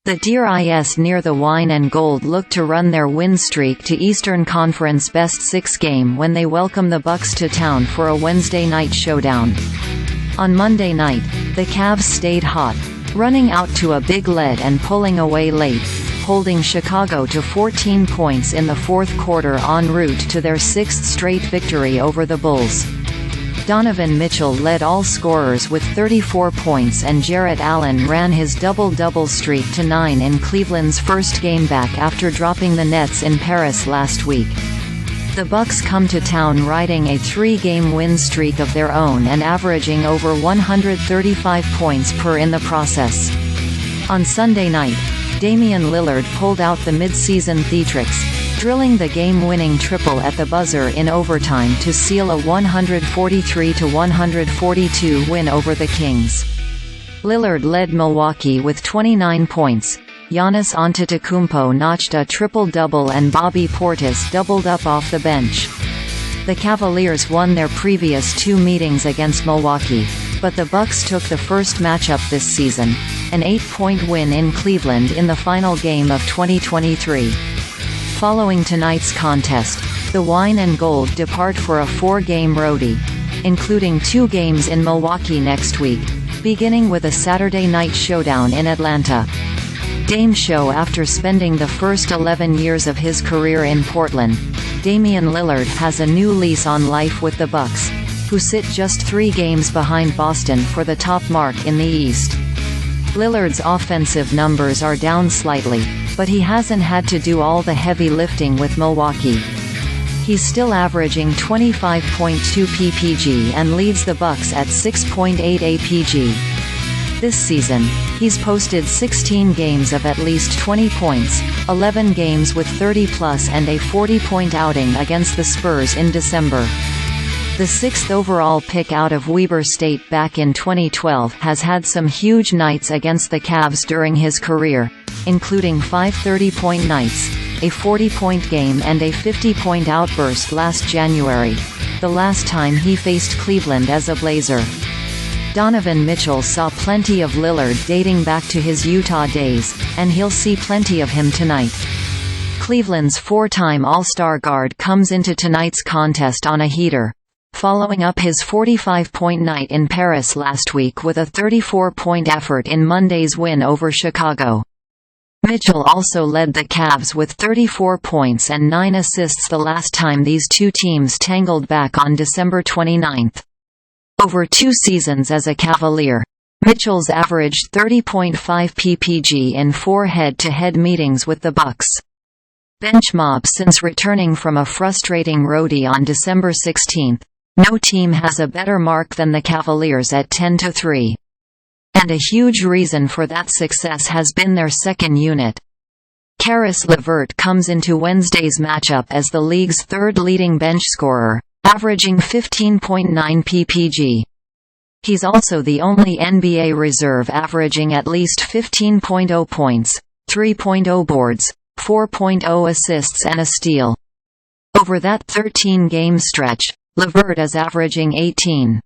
The NEARThe Wine and Gold look to run their win streak to Eastern Conference Best 6 game when they welcome the Bucks to town for a Wednesday night showdown. On Monday night, the Cavs stayed hot, running out to a big lead and pulling away late, holding Chicago to 14 points in the fourth quarter en route to their 6th straight victory over the Bulls. Donovan Mitchell led all scorers with 34 points and Jarrett Allen ran his double-double streak to 9 in Cleveland's first game back after dropping the Nets in Paris last week. The Bucks come to town riding a 3-game win streak of their own and averaging over 135 points per in the process. On Sunday night, Damian Lillard pulled out the midseason theatrics, drilling the game-winning triple at the buzzer in overtime to seal a 143-142 win over the Kings. Lillard led Milwaukee with 29 points. Giannis Antetokounmpo notched a triple-double and Bobby Portis doubled up off the bench. The Cavaliers won their previous 2 meetings against Milwaukee, but the Bucks took the first matchup this season, an 8-point win in Cleveland in the final game of 2023. Following tonight's contest, the Wine and Gold depart for a 4-game roadie, including 2 games in Milwaukee next week, beginning with a Saturday night showdown in Atlanta. After spending the first 11 years of his career in Portland, Damian Lillard has a new lease on life with the Bucks, who sit just 3 games behind Boston for the top mark in the East. Lillard's offensive numbers are down slightly, but he hasn't had to do all the heavy lifting with Milwaukee. He's still averaging 25.2 ppg and leads the Bucks at 6.8 apg. This season, he's posted 16 games of at least 20 points, 11 games with 30+ and a 40-point outing against the Spurs in December. The 6th overall pick out of Weber State back in 2012 has had some huge nights against the Cavs during his career, including 5 30-point nights, a 40-point game and a 50-point outburst last January, the last time he faced Cleveland as a Blazer. Donovan Mitchell saw plenty of Lillard dating back to his Utah days, and he'll see plenty of him tonight. Cleveland's 4-time All-Star guard comes into tonight's contest on a heater, following up his 45-point night in Paris last week with a 34-point effort in Monday's win over Chicago. Mitchell also led the Cavs with 34 points and 9 assists the last time these two teams tangled back on December 29. Over 2 seasons as a Cavalier, Mitchell's averaged 30.5 ppg in 4 head-to-head meetings with the Bucks. Bench MOBSince returning from a frustrating roadie on December 16. No team has a better mark than the Cavaliers at 10-3. And a huge reason for that success has been their second unit. Caris LeVert comes into Wednesday's matchup as the league's 3rd leading bench scorer, averaging 15.9 ppg. He's also the only NBA reserve averaging at least 15.0 points, 3.0 boards, 4.0 assists and a steal. Over that 13-game stretch, LeVert is averaging 18.